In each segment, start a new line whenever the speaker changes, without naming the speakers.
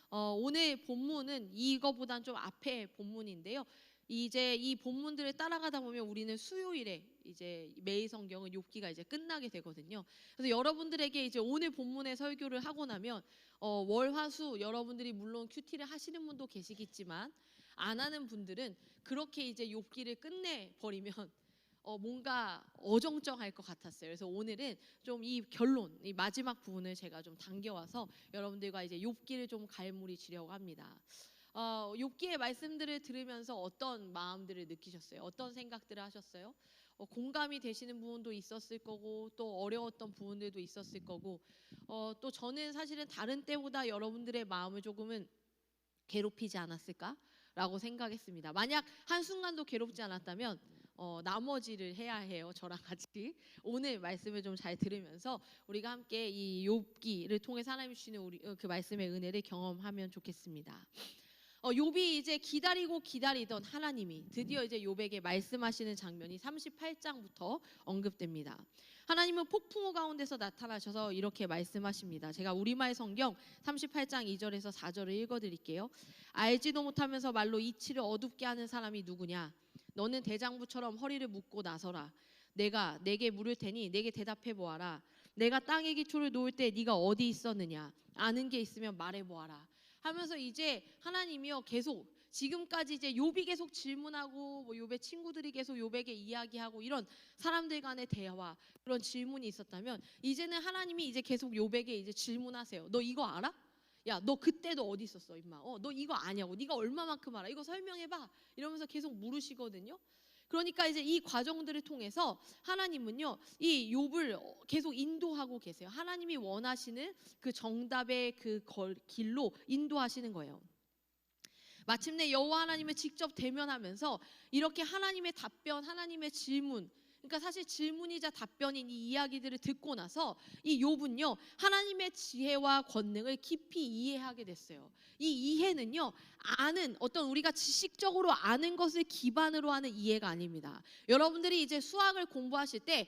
오늘 본문은 이거보단 좀 앞에 본문인데요. 이제 이 본문들을 따라가다 보면 우리는 수요일에 이제 매일 성경은 욥기가 이제 끝나게 되거든요. 그래서 여러분들에게 이제 오늘 본문의 설교를 하고 나면 월, 화, 수 여러분들이 물론 큐티를 하시는 분도 계시겠지만 안 하는 분들은 그렇게 이제 욥기를 끝내 버리면 뭔가 어정쩡할 것 같았어요. 그래서 오늘은 좀 이 결론, 이 마지막 부분을 제가 좀 당겨와서 여러분들과 이제 욥기를 좀 갈무리 지려고 합니다. 욥기의 말씀들을 들으면서 어떤 마음들을 느끼셨어요? 어떤 생각들을 하셨어요? 공감이 되시는 부분도 있었을 거고 또 어려웠던 부분들도 있었을 거고 또 저는 사실은 다른 때보다 여러분들의 마음을 조금은 괴롭히지 않았을까라고 생각했습니다. 만약 한순간도 괴롭지 않았다면 나머지를 해야 해요. 저랑 같이 오늘 말씀을 좀 잘 들으면서 우리가 함께 이 욥기를 통해 하나님이 주시는 우리 그 말씀의 은혜를 경험하면 좋겠습니다. 욥이 이제 기다리고 기다리던 하나님이 드디어 이제 욥에게 말씀하시는 장면이 38장부터 언급됩니다. 하나님은 폭풍우 가운데서 나타나셔서 이렇게 말씀하십니다. 제가 우리말 성경 38장 2절에서 4절을 읽어드릴게요. 알지도 못하면서 말로 이치를 어둡게 하는 사람이 누구냐? 너는 대장부처럼 허리를 묶고 나서라. 내가 내게 물을 테니 내게 대답해 보아라. 내가 땅의 기초를 놓을 때 네가 어디 있었느냐? 아는 게 있으면 말해 보아라. 하면서 이제 하나님이요 계속 지금까지 이제 욥이 계속 질문하고 뭐 욥의 친구들이 계속 욥에게 이야기하고 이런 사람들 간의 대화 그런 질문이 있었다면 이제는 하나님이 이제 계속 욥에게 이제 질문하세요. 너 이거 알아? 야, 너 그때도 어디 있었어, 임마? 너 이거 아냐고? 네가 얼마만큼 알아? 이거 설명해봐. 이러면서 계속 물으시거든요. 그러니까 이제 이 과정들을 통해서 하나님은요 이 욥을 계속 인도하고 계세요. 하나님이 원하시는 그 정답의 그 길로 인도하시는 거예요. 마침내 여호와 하나님을 직접 대면하면서 이렇게 하나님의 답변, 하나님의 질문, 그러니까 사실 질문이자 답변인 이 이야기들을 듣고 나서 이 욥은요 하나님의 지혜와 권능을 깊이 이해하게 됐어요. 이 이해는요 아는 어떤 우리가 지식적으로 아는 것을 기반으로 하는 이해가 아닙니다. 여러분들이 이제 수학을 공부하실 때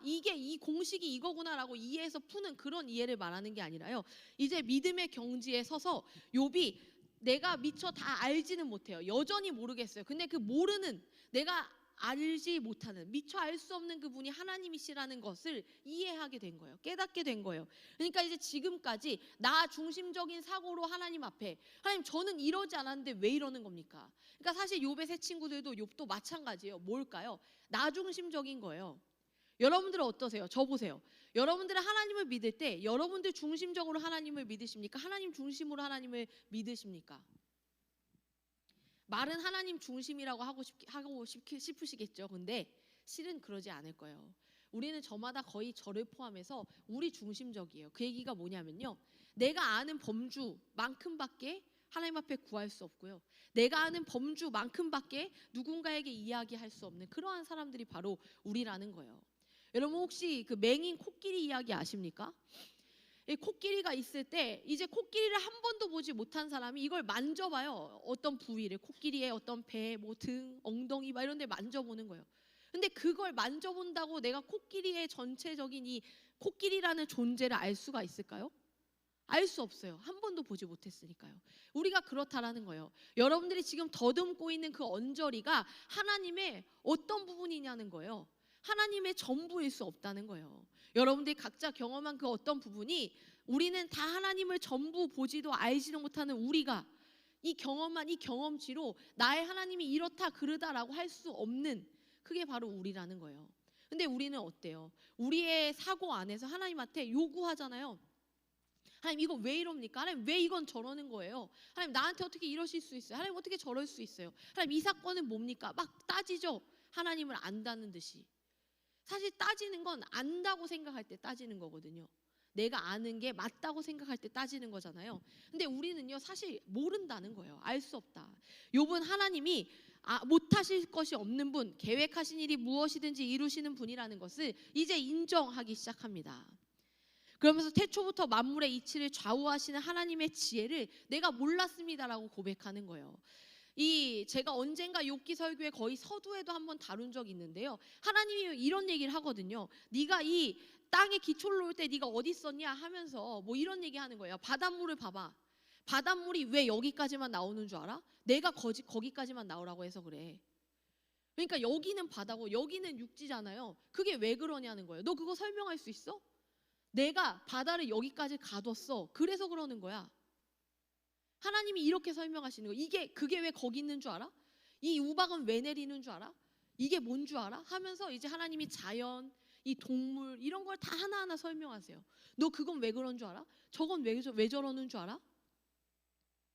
이게 이 공식이 이거구나라고 이해해서 푸는 그런 이해를 말하는 게 아니라요. 이제 믿음의 경지에 서서 욥이 내가 미처 다 알지는 못해요. 여전히 모르겠어요. 근데 그 모르는 내가 알지 못하는 미처 알 수 없는 그분이 하나님이시라는 것을 이해하게 된 거예요. 깨닫게 된 거예요. 그러니까 이제 지금까지 나 중심적인 사고로 하나님 앞에 하나님 저는 이러지 않았는데 왜 이러는 겁니까? 그러니까 사실 욥의 세 친구들도 욥도 마찬가지예요. 뭘까요? 나 중심적인 거예요. 여러분들은 어떠세요? 저 보세요. 여러분들은 하나님을 믿을 때 여러분들 중심적으로 하나님을 믿으십니까? 하나님 중심으로 하나님을 믿으십니까? 말은 하나님 중심이라고 하고 싶으시겠죠. 근데 실은 그러지 않을 거예요. 우리는 저마다 거의 저를 포함해서 우리 중심적이에요. 그 얘기가 뭐냐면요. 내가 아는 범주만큼밖에 하나님 앞에 구할 수 없고요. 내가 아는 범주만큼밖에 누군가에게 이야기할 수 없는 그러한 사람들이 바로 우리라는 거예요. 여러분 혹시 그 맹인 코끼리 이야기 아십니까? 코끼리가 있을 때 이제 코끼리를 한 번도 보지 못한 사람이 이걸 만져봐요. 어떤 부위를 코끼리의 어떤 배, 뭐 등, 엉덩이 막 이런 데 만져보는 거예요. 근데 그걸 만져본다고 내가 코끼리의 전체적인 이 코끼리라는 존재를 알 수가 있을까요? 알 수 없어요. 한 번도 보지 못했으니까요. 우리가 그렇다라는 거예요. 여러분들이 지금 더듬고 있는 그 언저리가 하나님의 어떤 부분이냐는 거예요. 하나님의 전부일 수 없다는 거예요. 여러분들이 각자 경험한 그 어떤 부분이 우리는 다 하나님을 전부 보지도 알지도 못하는 우리가 이 경험한 이 경험치로 나의 하나님이 이렇다 그러다라고 할 수 없는 그게 바로 우리라는 거예요. 근데 우리는 어때요? 우리의 사고 안에서 하나님한테 요구하잖아요. 하나님 이거 왜 이럽니까? 하나님 왜 이건 저러는 거예요? 하나님 나한테 어떻게 이러실 수 있어요? 하나님 어떻게 저럴 수 있어요? 하나님 이 사건은 뭡니까? 막 따지죠. 하나님을 안다는 듯이. 사실 따지는 건 안다고 생각할 때 따지는 거거든요. 내가 아는 게 맞다고 생각할 때 따지는 거잖아요. 근데 우리는요 사실 모른다는 거예요. 알 수 없다. 욥은 하나님이 못하실 것이 없는 분, 계획하신 일이 무엇이든지 이루시는 분이라는 것을 이제 인정하기 시작합니다. 그러면서 태초부터 만물의 이치를 좌우하시는 하나님의 지혜를 내가 몰랐습니다라고 고백하는 거예요. 제가 언젠가 욥기 설교에 거의 서두에도 한번 다룬 적이 있는데요. 하나님이 이런 얘기를 하거든요. 네가 이 땅에 기초를 놓을 때 네가 어디 있었냐 하면서 뭐 이런 얘기 하는 거예요. 바닷물을 봐봐. 바닷물이 왜 여기까지만 나오는 줄 알아? 내가 거기까지만 나오라고 해서 그래. 그러니까 여기는 바다고 여기는 육지잖아요. 그게 왜 그러냐는 거예요. 너 그거 설명할 수 있어? 내가 바다를 여기까지 가뒀어. 그래서 그러는 거야. 하나님이 이렇게 설명하시는 거예요. 그게 왜 거기 있는 줄 알아? 이 우박은 왜 내리는 줄 알아? 이게 뭔 줄 알아? 하면서 이제 하나님이 자연, 이 동물 이런 걸 다 하나하나 설명하세요. 너 그건 왜 그런 줄 알아? 저건 왜 저러는 줄 알아?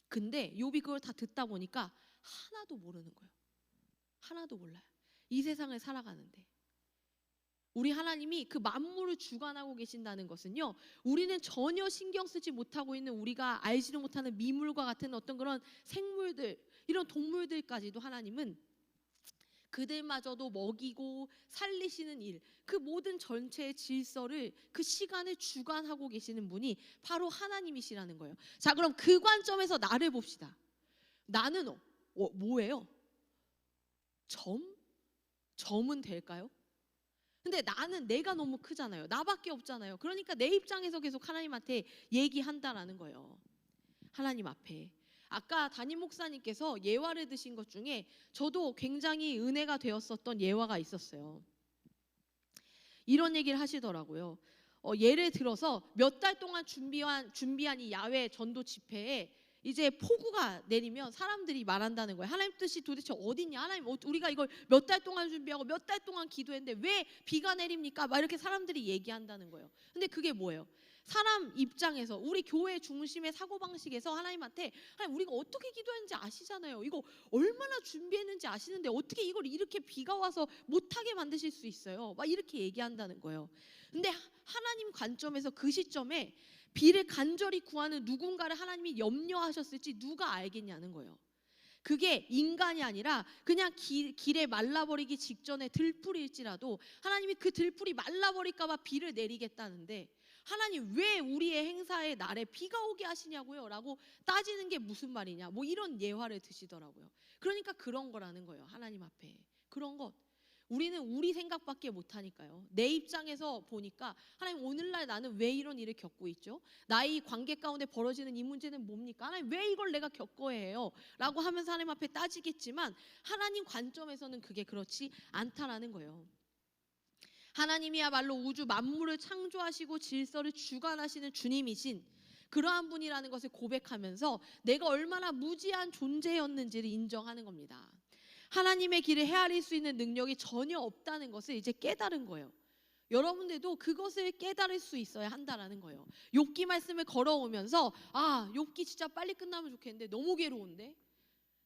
근데 욥이 그걸 다 듣다 보니까 하나도 모르는 거예요. 하나도 몰라요. 이 세상을 살아가는데 우리 하나님이 그 만물을 주관하고 계신다는 것은요, 우리는 전혀 신경 쓰지 못하고 있는, 우리가 알지도 못하는 미물과 같은 어떤 그런 생물들, 이런 동물들까지도 하나님은 그들마저도 먹이고 살리시는 일, 그 모든 전체의 질서를, 그 시간을 주관하고 계시는 분이 바로 하나님이시라는 거예요. 자, 그럼 그 관점에서 나를 봅시다. 나는 뭐예요? 점은 될까요? 근데 나는 내가 너무 크잖아요. 나밖에 없잖아요. 그러니까 내 입장에서 계속 하나님한테 얘기한다라는 거예요. 하나님 앞에. 아까 담임 목사님께서 예화를 드신 것 중에 저도 굉장히 은혜가 되었었던 예화가 있었어요. 이런 얘기를 하시더라고요. 예를 들어서 몇 달 동안 준비한 이 야외 전도 집회에 이제 폭우가 내리면 사람들이 말한다는 거예요. 하나님 뜻이 도대체 어딨냐? 하나님, 우리가 이걸 몇 달 동안 준비하고 몇 달 동안 기도했는데 왜 비가 내립니까? 막 이렇게 사람들이 얘기한다는 거예요. 근데 그게 뭐예요? 사람 입장에서, 우리 교회 중심의 사고방식에서 하나님한테, 하나님, 우리가 어떻게 기도했는지 아시잖아요. 이거 얼마나 준비했는지 아시는데 어떻게 이걸 이렇게 비가 와서 못하게 만드실 수 있어요? 막 이렇게 얘기한다는 거예요. 근데 하나님 관점에서 그 시점에 비를 간절히 구하는 누군가를 하나님이 염려하셨을지 누가 알겠냐는 거예요. 그게 인간이 아니라 그냥 길에 말라버리기 직전에 들풀일지라도 하나님이 그 들풀이 말라버릴까 봐 비를 내리겠다는데, 하나님 왜 우리의 행사의 날에 비가 오게 하시냐고요? 라고 따지는 게 무슨 말이냐, 뭐 이런 예화를 드시더라고요. 그러니까 그런 거라는 거예요. 하나님 앞에 그런 것, 우리는 우리 생각밖에 못하니까요. 내 입장에서 보니까 하나님, 오늘날 나는 왜 이런 일을 겪고 있죠? 나의 관계 가운데 벌어지는 이 문제는 뭡니까? 하나님, 왜 이걸 내가 겪어야 해요? 라고 하면서 하나님 앞에 따지겠지만 하나님 관점에서는 그게 그렇지 않다라는 거예요. 하나님이야말로 우주 만물을 창조하시고 질서를 주관하시는 주님이신 그러한 분이라는 것을 고백하면서 내가 얼마나 무지한 존재였는지를 인정하는 겁니다. 하나님의 길을 헤아릴 수 있는 능력이 전혀 없다는 것을 이제 깨달은 거예요. 여러분들도 그것을 깨달을 수 있어야 한다라는 거예요. 욥기 말씀을 걸어오면서 욥기 진짜 빨리 끝나면 좋겠는데 너무 괴로운데,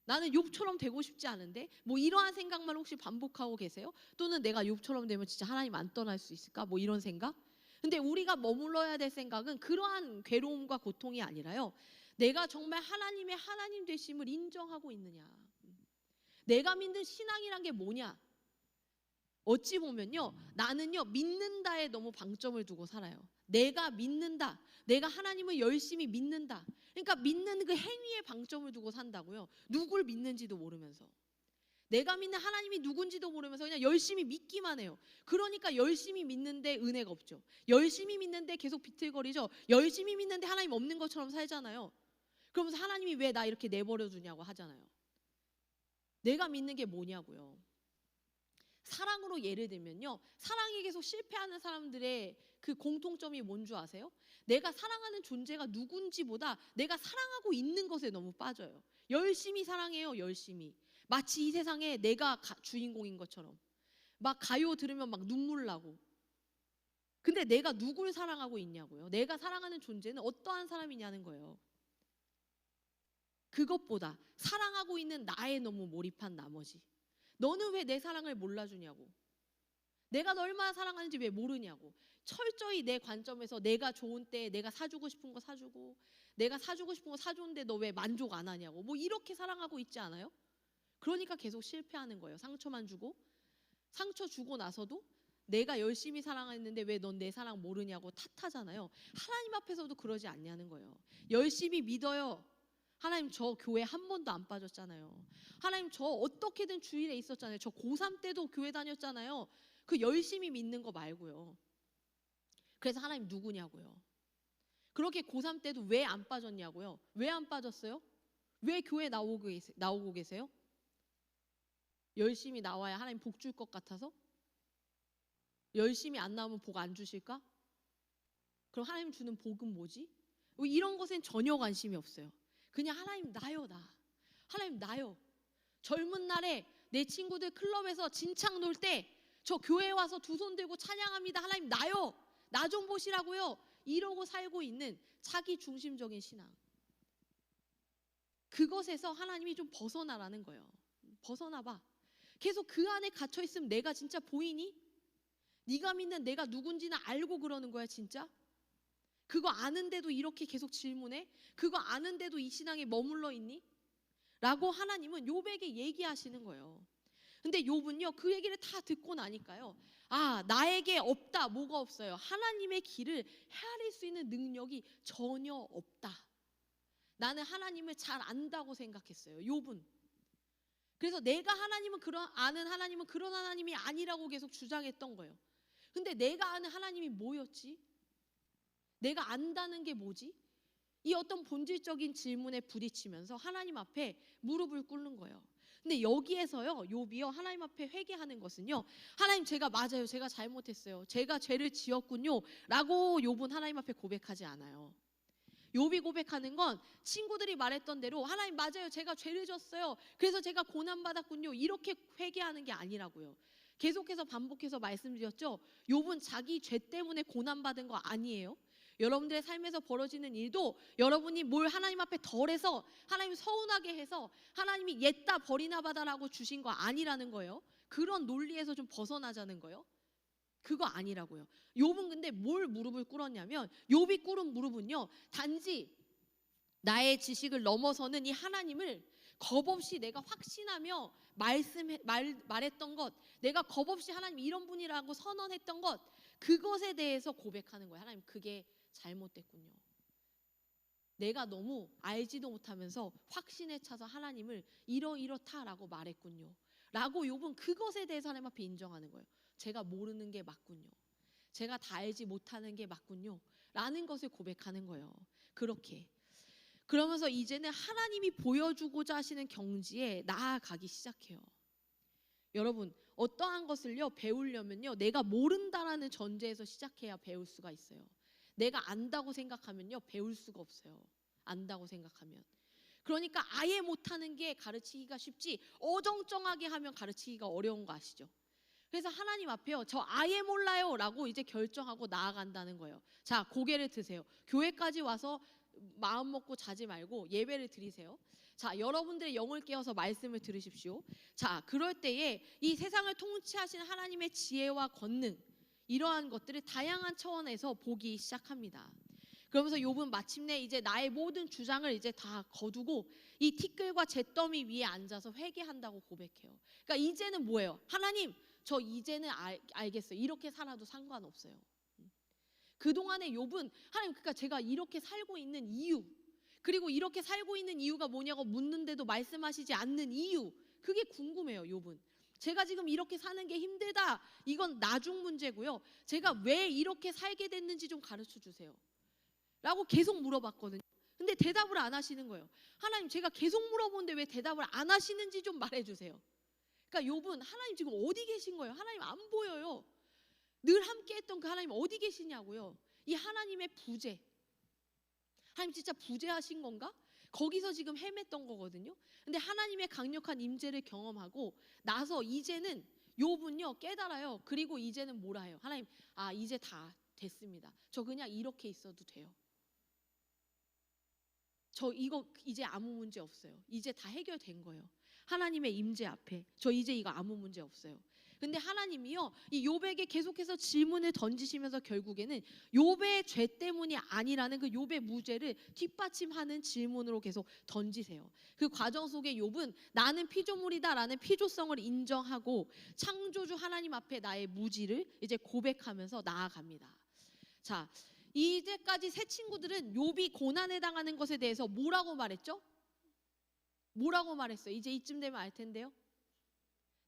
나는 욥처럼 되고 싶지 않은데, 뭐 이러한 생각만 혹시 반복하고 계세요? 또는 내가 욥처럼 되면 진짜 하나님 안 떠날 수 있을까? 뭐 이런 생각? 근데 우리가 머물러야 될 생각은 그러한 괴로움과 고통이 아니라요, 내가 정말 하나님의 하나님 되심을 인정하고 있느냐, 내가 믿는 신앙이란 게 뭐냐. 어찌 보면요, 나는요 믿는다에 너무 방점을 두고 살아요. 내가 믿는다, 내가 하나님을 열심히 믿는다. 그러니까 믿는 그 행위에 방점을 두고 산다고요. 누굴 믿는지도 모르면서, 내가 믿는 하나님이 누군지도 모르면서 그냥 열심히 믿기만 해요. 그러니까 열심히 믿는데 은혜가 없죠. 열심히 믿는데 계속 비틀거리죠. 열심히 믿는데 하나님 없는 것처럼 살잖아요. 그러면서 하나님이 왜 나 이렇게 내버려 두냐고 하잖아요. 내가 믿는 게 뭐냐고요. 사랑으로 예를 들면요, 사랑에 계속 실패하는 사람들의 그 공통점이 뭔 줄 아세요? 내가 사랑하는 존재가 누군지보다 내가 사랑하고 있는 것에 너무 빠져요. 열심히 사랑해요. 열심히, 마치 이 세상에 내가 주인공인 것처럼. 막 가요 들으면 막 눈물 나고. 근데 내가 누굴 사랑하고 있냐고요. 내가 사랑하는 존재는 어떠한 사람이냐는 거예요. 그것보다 사랑하고 있는 나에 너무 몰입한 나머지, 너는 왜 내 사랑을 몰라주냐고, 내가 너 얼마나 사랑하는지 왜 모르냐고. 철저히 내 관점에서 내가 좋은 때에 내가 사주고 싶은 거 사주고, 내가 사주고 싶은 거 사주는데 너 왜 만족 안 하냐고, 뭐 이렇게 사랑하고 있지 않아요? 그러니까 계속 실패하는 거예요. 상처만 주고, 상처 주고 나서도 내가 열심히 사랑했는데 왜 넌 내 사랑 모르냐고 탓하잖아요. 하나님 앞에서도 그러지 않냐는 거예요. 열심히 믿어요. 하나님, 저 교회 한 번도 안 빠졌잖아요. 하나님, 저 어떻게든 주일에 있었잖아요. 저 고3 때도 교회 다녔잖아요. 그 열심히 믿는 거 말고요. 그래서 하나님 누구냐고요. 그렇게 고3 때도 왜 안 빠졌냐고요? 왜 안 빠졌어요? 왜 교회 나오고 계세요? 열심히 나와야 하나님 복 줄 것 같아서? 열심히 안 나오면 복 안 주실까? 그럼 하나님 주는 복은 뭐지? 이런 것엔 전혀 관심이 없어요. 그냥 하나님 나요, 나. 하나님 나요. 젊은 날에 내 친구들 클럽에서 진창 놀 때 저 교회 와서 두 손 들고 찬양합니다. 하나님 나요. 나 좀 보시라고요. 이러고 살고 있는 자기 중심적인 신앙. 그것에서 하나님이 좀 벗어나라는 거예요. 벗어나봐. 계속 그 안에 갇혀 있으면 내가 진짜 보이니? 네가 믿는 내가 누군지는 알고 그러는 거야 진짜? 그거 아는데도 이렇게 계속 질문해? 그거 아는데도 이 신앙에 머물러 있니? 라고 하나님은 욥에게 얘기하시는 거예요. 근데 욥은요 그 얘기를 다 듣고 나니까요, 아, 나에게 없다. 뭐가 없어요? 하나님의 길을 헤아릴 수 있는 능력이 전혀 없다. 나는 하나님을 잘 안다고 생각했어요, 욥은. 그래서 내가 아는 하나님은 그런 하나님이 아니라고 계속 주장했던 거예요. 근데 내가 아는 하나님이 뭐였지? 내가 안다는 게 뭐지? 이 어떤 본질적인 질문에 부딪히면서 하나님 앞에 무릎을 꿇는 거예요. 근데 여기에서요 욥이요 하나님 앞에 회개하는 것은요, 하나님 제가 맞아요, 제가 잘못했어요, 제가 죄를 지었군요 라고 욥은 하나님 앞에 고백하지 않아요. 욥이 고백하는 건 친구들이 말했던 대로 하나님 맞아요, 제가 죄를 졌어요, 그래서 제가 고난받았군요, 이렇게 회개하는 게 아니라고요. 계속해서 반복해서 말씀드렸죠. 욥은 자기 죄 때문에 고난받은 거 아니에요. 여러분들의 삶에서 벌어지는 일도 여러분이 뭘 하나님 앞에 덜해서 하나님 서운하게 해서 하나님이 옛다 버리나 받아라고 주신 거 아니라는 거예요. 그런 논리에서 좀 벗어나자는 거예요. 그거 아니라고요. 욥은 근데 뭘 무릎을 꿇었냐면, 욥이 꿇은 무릎은요 단지 나의 지식을 넘어서는 이 하나님을 겁없이 내가 확신하며 말했던 것, 내가 겁없이 하나님 이런 분이라고 선언했던 것, 그것에 대해서 고백하는 거예요. 하나님 그게 잘못됐군요. 내가 너무 알지도 못하면서 확신에 차서 하나님을 이렇다라고 말했군요 라고 욥은 그것에 대해서 하나님 앞에 인정하는 거예요. 제가 모르는 게 맞군요, 제가 다 알지 못하는 게 맞군요 라는 것을 고백하는 거예요. 그렇게 그러면서 이제는 하나님이 보여주고자 하시는 경지에 나아가기 시작해요. 여러분, 어떠한 것을요 배우려면요 내가 모른다라는 전제에서 시작해야 배울 수가 있어요. 내가 안다고 생각하면요 배울 수가 없어요. 안다고 생각하면. 그러니까 아예 못하는 게 가르치기가 쉽지, 어정쩡하게 하면 가르치기가 어려운 거 아시죠? 그래서 하나님 앞에요, 저 아예 몰라요 라고 이제 결정하고 나아간다는 거예요. 자, 고개를 드세요. 교회까지 와서 마음 먹고 자지 말고 예배를 드리세요. 자, 여러분들의 영을 깨워서 말씀을 들으십시오. 자, 그럴 때에 이 세상을 통치하신 하나님의 지혜와 권능, 이러한 것들을 다양한 차원에서 보기 시작합니다. 그러면서 욥은 마침내 이제 나의 모든 주장을 이제 다 거두고 이 티끌과 잿더미 위에 앉아서 회개한다고 고백해요. 그러니까 이제는 뭐예요? 하나님, 저 이제는 알겠어요. 이렇게 살아도 상관없어요. 그동안의 욥은 하나님, 그러니까 제가 이렇게 살고 있는 이유, 그리고 이렇게 살고 있는 이유가 뭐냐고 묻는데도 말씀하시지 않는 이유, 그게 궁금해요. 욥은 제가 지금 이렇게 사는 게 힘들다, 이건 나중 문제고요, 제가 왜 이렇게 살게 됐는지 좀 가르쳐 주세요 라고 계속 물어봤거든요. 근데 대답을 안 하시는 거예요. 하나님, 제가 계속 물어보는데 왜 대답을 안 하시는지 좀 말해주세요. 그러니까 욥은 하나님 지금 어디 계신 거예요? 하나님 안 보여요. 늘 함께 했던 그 하나님 어디 계시냐고요. 이 하나님의 부재, 하나님 진짜 부재하신 건가? 거기서 지금 헤맸던 거거든요. 근데 하나님의 강력한 임재를 경험하고 나서 이제는 욥은요 깨달아요. 그리고 이제는 뭐라 해요? 하나님, 아, 이제 다 됐습니다. 저 그냥 이렇게 있어도 돼요. 저 이거 이제 아무 문제 없어요. 이제 다 해결된 거예요. 하나님의 임재 앞에 저 이제 이거 아무 문제 없어요. 근데 하나님이요 이 욥에게 계속해서 질문을 던지시면서 결국에는 욥의 죄 때문이 아니라는 그 욥의 무죄를 뒷받침하는 질문으로 계속 던지세요. 그 과정 속에 욥은 나는 피조물이다라는 피조성을 인정하고 창조주 하나님 앞에 나의 무지를 이제 고백하면서 나아갑니다. 자, 이제까지 세 친구들은 욥이 고난에 당하는 것에 대해서 뭐라고 말했죠? 뭐라고 말했어요? 이제 이쯤 되면 알 텐데요.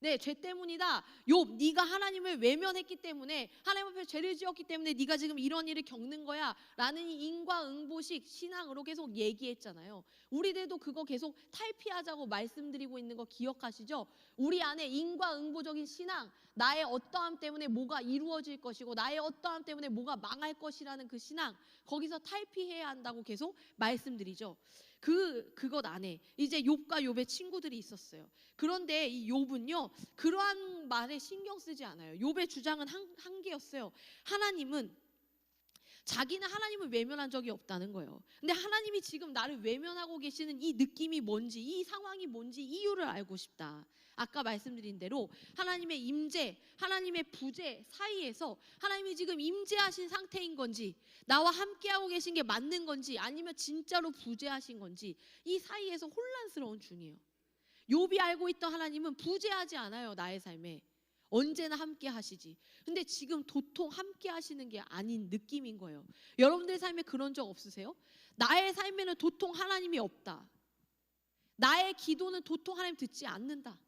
네, 죄 때문이다. 욥, 네가 하나님을 외면했기 때문에, 하나님 앞에 죄를 지었기 때문에 네가 지금 이런 일을 겪는 거야 라는 이 인과응보식 신앙으로 계속 얘기했잖아요. 우리들도 그거 계속 탈피하자고 말씀드리고 있는 거 기억하시죠? 우리 안에 인과응보적인 신앙, 나의 어떠함 때문에 뭐가 이루어질 것이고 나의 어떠함 때문에 뭐가 망할 것이라는 그 신앙, 거기서 탈피해야 한다고 계속 말씀드리죠. 그것 안에 이제 욥과 욥의 친구들이 있었어요. 그런데 이 욥은요, 그러한 말에 신경 쓰지 않아요. 욥의 주장은 한 개였어요. 하나님은, 자기는 하나님을 외면한 적이 없다는 거예요. 근데 하나님이 지금 나를 외면하고 계시는 이 느낌이 뭔지, 이 상황이 뭔지 이유를 알고 싶다. 아까 말씀드린 대로 하나님의 임재, 하나님의 부재 사이에서 하나님이 지금 임재하신 상태인 건지, 나와 함께하고 계신 게 맞는 건지, 아니면 진짜로 부재하신 건지, 이 사이에서 혼란스러운 중이에요. 욥이 알고 있던 하나님은 부재하지 않아요. 나의 삶에 언제나 함께 하시지. 근데 지금 도통 함께 하시는 게 아닌 느낌인 거예요. 여러분들의 삶에 그런 적 없으세요? 나의 삶에는 도통 하나님이 없다. 나의 기도는 도통 하나님 듣지 않는다.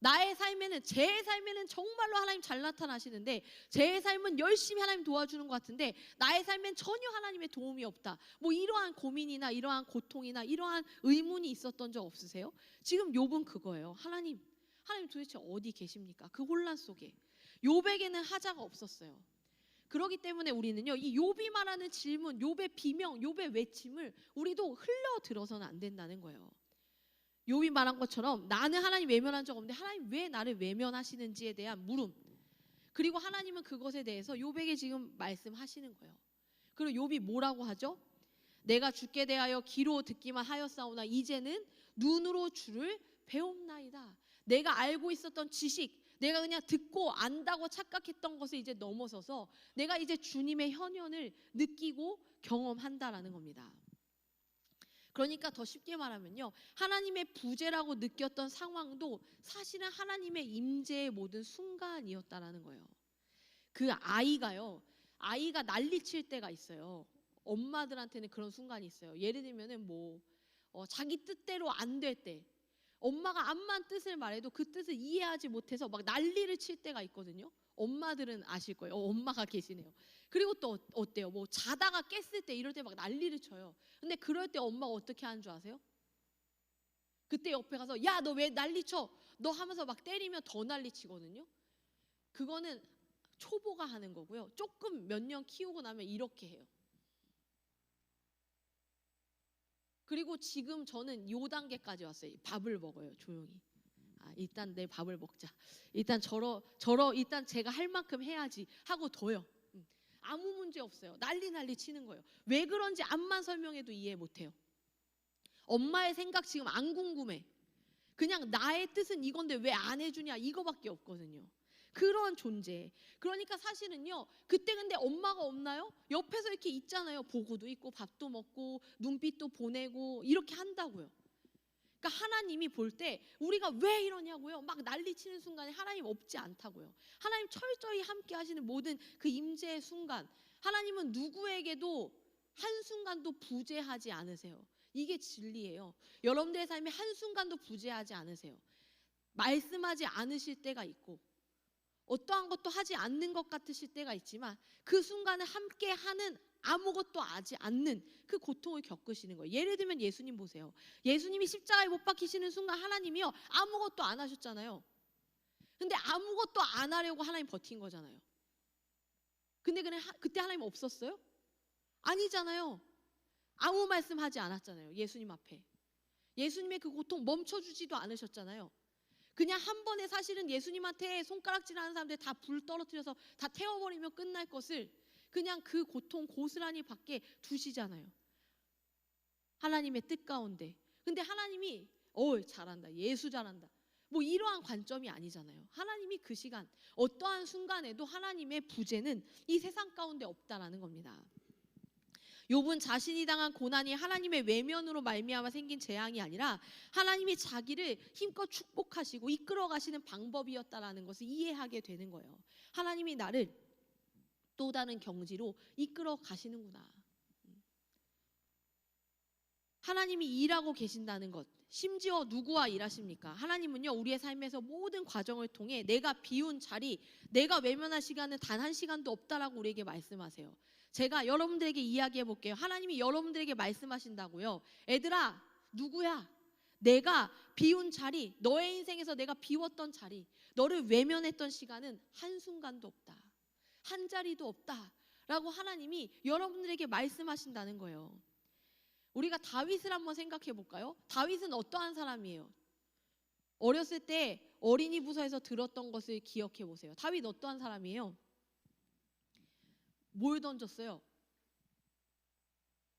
나의 삶에는, 제 삶에는 정말로 하나님 잘 나타나시는데, 제 삶은 열심히 하나님 도와주는 것 같은데 나의 삶엔 전혀 하나님의 도움이 없다. 뭐 이러한 고민이나 이러한 고통이나 이러한 의문이 있었던 적 없으세요? 지금 욥은 그거예요. 하나님 도대체 어디 계십니까? 그 혼란 속에 욥에게는 하자가 없었어요. 그렇기 때문에 우리는요, 이 욥이 말하는 질문, 욥의 비명, 욥의 외침을 우리도 흘러 들어서는 안 된다는 거예요. 욥이 말한 것처럼 나는 하나님 외면한 적 없는데 하나님 왜 나를 외면하시는지에 대한 물음, 그리고 하나님은 그것에 대해서 욥에게 지금 말씀하시는 거예요. 그리고 욥이 뭐라고 하죠? 내가 주께 대하여 귀로 듣기만 하였사오나 이제는 눈으로 주를 배움나이다. 내가 알고 있었던 지식, 내가 그냥 듣고 안다고 착각했던 것을 이제 넘어서서 내가 이제 주님의 현현을 느끼고 경험한다라는 겁니다. 그러니까 더 쉽게 말하면요, 하나님의 부재라고 느꼈던 상황도 사실은 하나님의 임재의 모든 순간이었다라는 거예요. 그 아이가 난리칠 때가 있어요. 엄마들한테는 그런 순간이 있어요. 예를 들면은 자기 뜻대로 안 될 때, 엄마가 암만 뜻을 말해도 그 뜻을 이해하지 못해서 막 난리를 칠 때가 있거든요. 엄마들은 아실 거예요. 엄마가 계시네요. 그리고 또 어때요? 자다가 깼을 때, 이럴 때 막 난리를 쳐요. 근데 그럴 때 엄마가 어떻게 하는 줄 아세요? 그때 옆에 가서 야, 너 왜 난리쳐? 너 하면서 막 때리면 더 난리치거든요. 그거는 초보가 하는 거고요. 조금 몇 년 키우고 나면 이렇게 해요. 그리고 지금 저는 요 단계까지 왔어요. 밥을 먹어요, 조용히. 일단 내 밥을 먹자. 일단 일단 제가 할 만큼 해야지 하고 둬요. 아무 문제 없어요. 난리 치는 거예요. 왜 그런지 암만 설명해도 이해 못해요. 엄마의 생각 지금 안 궁금해. 그냥 나의 뜻은 이건데 왜 안 해주냐, 이거밖에 없거든요. 그런 존재. 그러니까 사실은요, 그때 근데 엄마가 없나요? 옆에서 이렇게 있잖아요. 보고도 있고 밥도 먹고 눈빛도 보내고 이렇게 한다고요. 그러니까 하나님이 볼 때 우리가 왜 이러냐고요, 막 난리치는 순간에 하나님 없지 않다고요. 하나님 철저히 함께 하시는 모든 그 임재의 순간, 하나님은 누구에게도 한순간도 부재하지 않으세요. 이게 진리예요. 여러분들의 삶에 한순간도 부재하지 않으세요. 말씀하지 않으실 때가 있고 어떠한 것도 하지 않는 것 같으실 때가 있지만, 그 순간을 함께 하는, 아무것도 하지 않는 그 고통을 겪으시는 거예요. 예를 들면 예수님 보세요. 예수님이 십자가에 못 박히시는 순간 하나님이요, 아무것도 안 하셨잖아요. 근데 아무것도 안 하려고 하나님 버틴 거잖아요. 근데 그때 하나님 없었어요? 아니잖아요. 아무 말씀하지 않았잖아요. 예수님 앞에. 예수님의 그 고통 멈춰주지도 않으셨잖아요. 그냥 한 번에 사실은 예수님한테 손가락질하는 사람들 다 불 떨어뜨려서 다 태워버리면 끝날 것을 그냥 그 고통 고스란히 받게 두시잖아요. 하나님의 뜻 가운데. 근데 하나님이 잘한다, 예수 잘한다, 이러한 관점이 아니잖아요. 하나님이 그 시간 어떠한 순간에도 하나님의 부재는 이 세상 가운데 없다라는 겁니다. 욥은 자신이 당한 고난이 하나님의 외면으로 말미암아 생긴 재앙이 아니라 하나님이 자기를 힘껏 축복하시고 이끌어 가시는 방법이었다라는 것을 이해하게 되는 거예요. 하나님이 나를 또 다른 경지로 이끌어 가시는구나. 하나님이 일하고 계신다는 것, 심지어 누구와 일하십니까? 하나님은요, 우리의 삶에서 모든 과정을 통해 내가 비운 자리, 내가 외면할 시간은 단 한 시간도 없다라고 우리에게 말씀하세요. 제가 여러분들에게 이야기해 볼게요. 하나님이 여러분들에게 말씀하신다고요. 애들아, 누구야? 내가 비운 자리, 너의 인생에서 내가 비웠던 자리, 너를 외면했던 시간은 한순간도 없다. 한 자리도 없다. 라고 하나님이 여러분들에게 말씀하신다는 거예요. 우리가 다윗을 한번 생각해 볼까요? 다윗은 어떠한 사람이에요? 어렸을 때 어린이 부서에서 들었던 것을 기억해 보세요. 다윗 어떠한 사람이에요? 뭘 던졌어요?